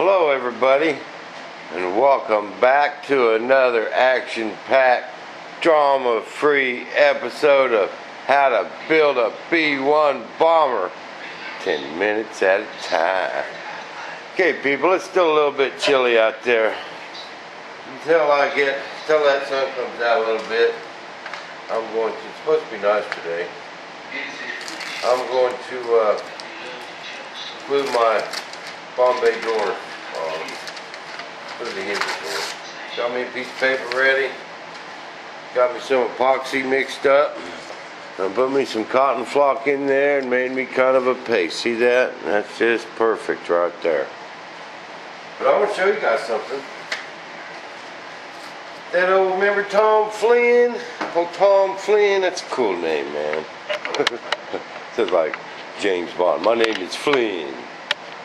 Hello everybody, and welcome back to another action-packed, drama-free episode of How to Build a B-1 Bomber 10 minutes at a time. Okay people, it's still a little bit chilly out there. Until that sun comes out a little bit, it's supposed to be nice today. I'm going to glue my Bombay door, put the hinges on. Got me a piece of paper ready. Got me some epoxy mixed up. And put me some cotton flock in there and made me kind of a paste. See that? That's just perfect right there. But I want to show you guys something. That old, remember Tom Flynn? Oh, Tom Flynn, that's a cool name, man. Sounds like James Bond. My name is Flynn.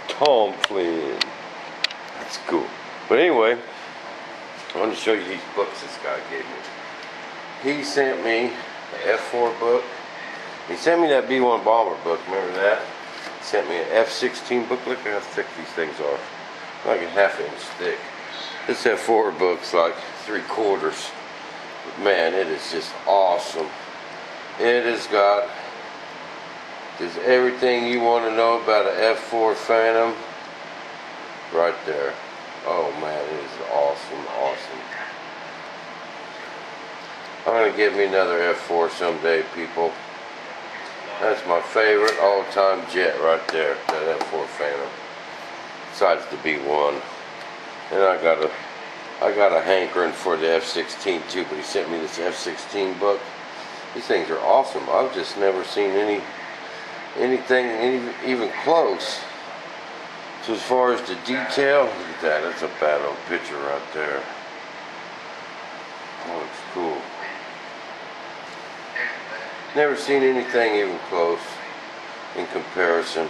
Tom Flynn. That's cool. But anyway, I want to show you these books this guy gave me. He sent me the F4 book. He sent me that B-1 Bomber book. Remember that? He sent me an F16 book. Look how thick these things are. Like a ½ inch thick. This F4 book's like 3/4. But man, it is just awesome. It has got just everything you want to know about an F4 Phantom right there. Oh man, it is awesome. I'm going to give me another F4 someday, people. That's my favorite all-time jet right there, that F4 Phantom. Besides the B-1. And I got a hankering for the F-16 too, but he sent me this F-16 book. These things are awesome. I've just never seen anything even close. So as far as the detail, look at that. That's a bad old picture right there. That looks cool. Never seen anything even close in comparison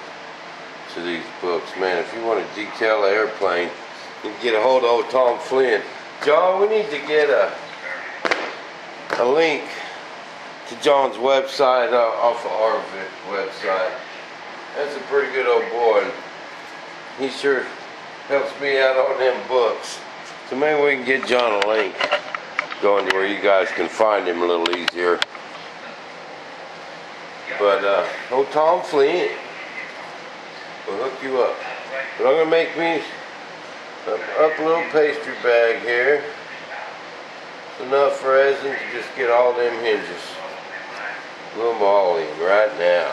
to these books. Man, if you want to detail an airplane, you can get a hold of old Tom Flynn. John, we need to get a link to John's website off of our website. That's a pretty good old boy. He sure helps me out on them books. So maybe we can get John a link going to where you guys can find him a little easier. But old Tom Flynn will hook you up. But I'm gonna make me up a little pastry bag here. It's enough resin to just get all them hinges. Glue them all in right now.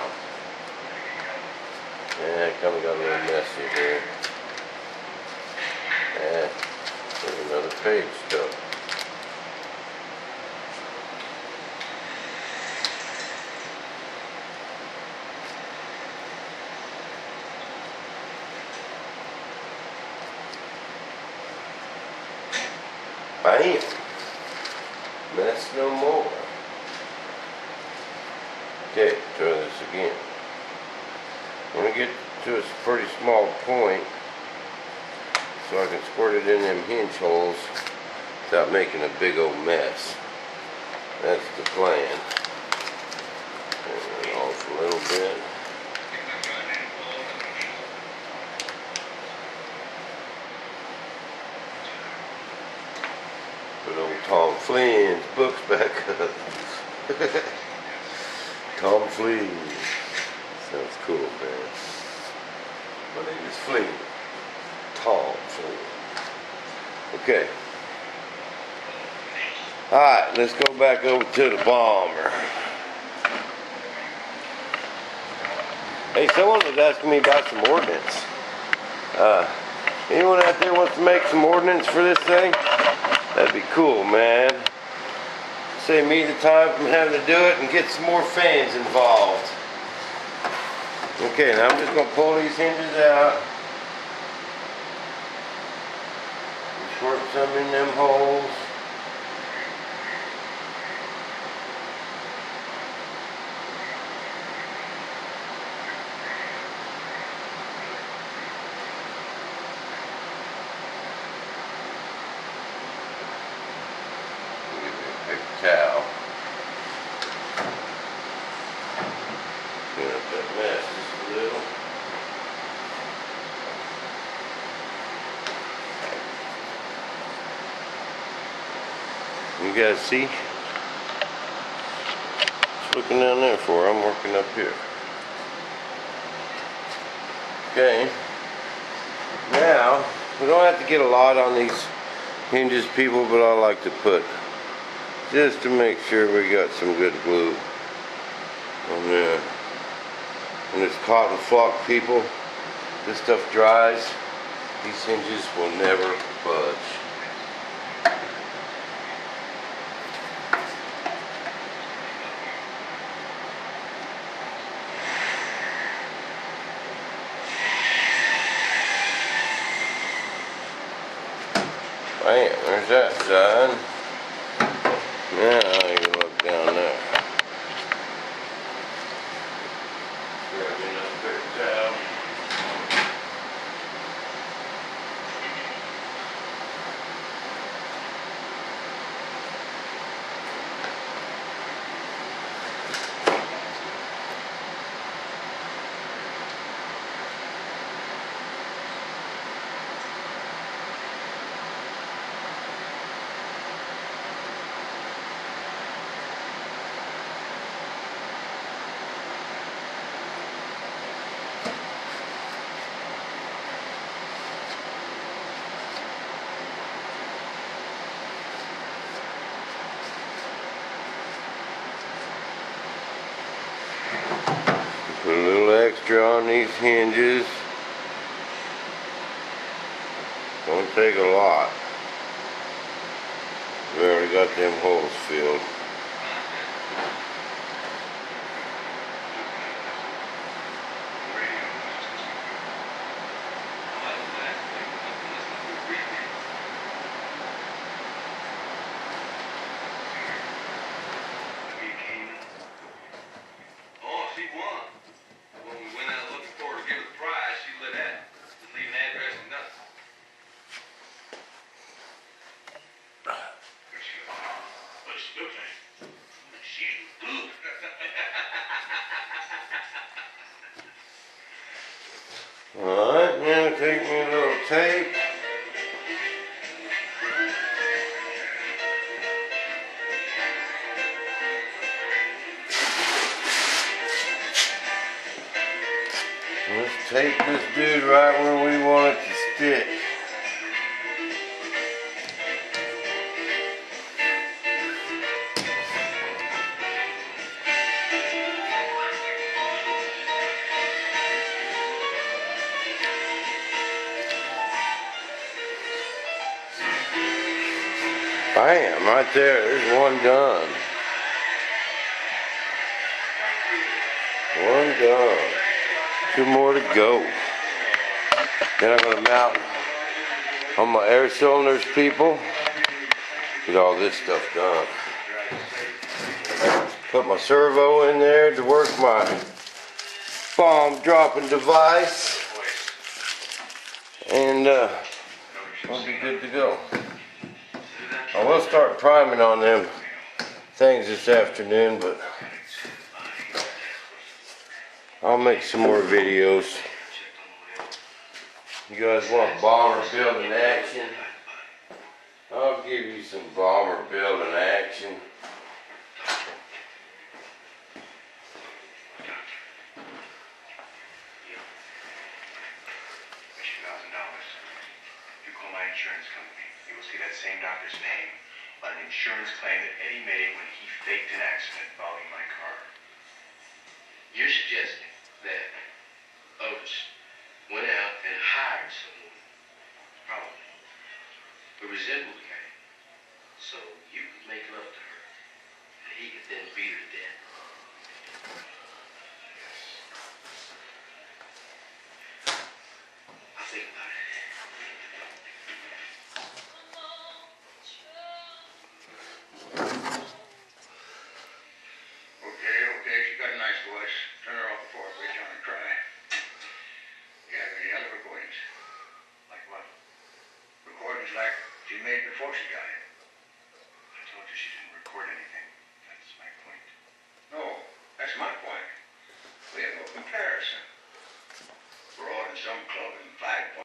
Yeah, kind of got a little messy here. Yeah, there's another page stuck. Bam! Mess no more. Okay, try this again. I'm going to get to a pretty small point so I can squirt it in them hinge holes without making a big old mess. That's the plan. Turn it off a little bit. Put old Tom Flynn's books back up. Tom Flynn. Sounds cool, man. My name is Flynn. Tom Flynn. Okay. Alright, let's go back over to the bomber. Hey, someone was asking me about some ordnance. Anyone out there wants to make some ordnance for this thing? That'd be cool, man. Save me the time from having to do it and get some more fans involved. Okay, now I'm just going to pull these hinges out. Squirt some in them holes. Towel. Clean up that mess just a little. You guys see? Just looking down there for, I'm working up here. Okay. Now, we don't have to get a lot on these hinges, people, but I like to put just to make sure we got some good glue on there. When it's cotton flock, people, this stuff dries, these hinges will never budge. Bam, there's that side. Now you look down there. Grab me another paper towel. Put a little extra on these hinges. Don't take a lot. We already got them holes filled. Alright, now take me a little tape. Let's tape this dude right where we want it to stick. Bam, right there, there's one done. One done. Two more to go. Then I'm going to mount on my air cylinders, people. Get all this stuff done. Put my servo in there to work my bomb dropping device. And I'll be good to go. I will start priming on them things this afternoon, but I'll make some more videos. You guys want bomber building action? I'll give you some bomber building action. Insurance company. You will see that same doctor's name on an insurance claim that Eddie made when he faked an accident involving my car. You're suggesting that Otis went out and hired someone, probably, who resembled the guy, so you could make love to her, and he could then beat her to death. I'll think about it. Okay, she got a nice voice. Turn her off before I break down and cry. You have any other recordings? Like what? Recordings like she made before she died.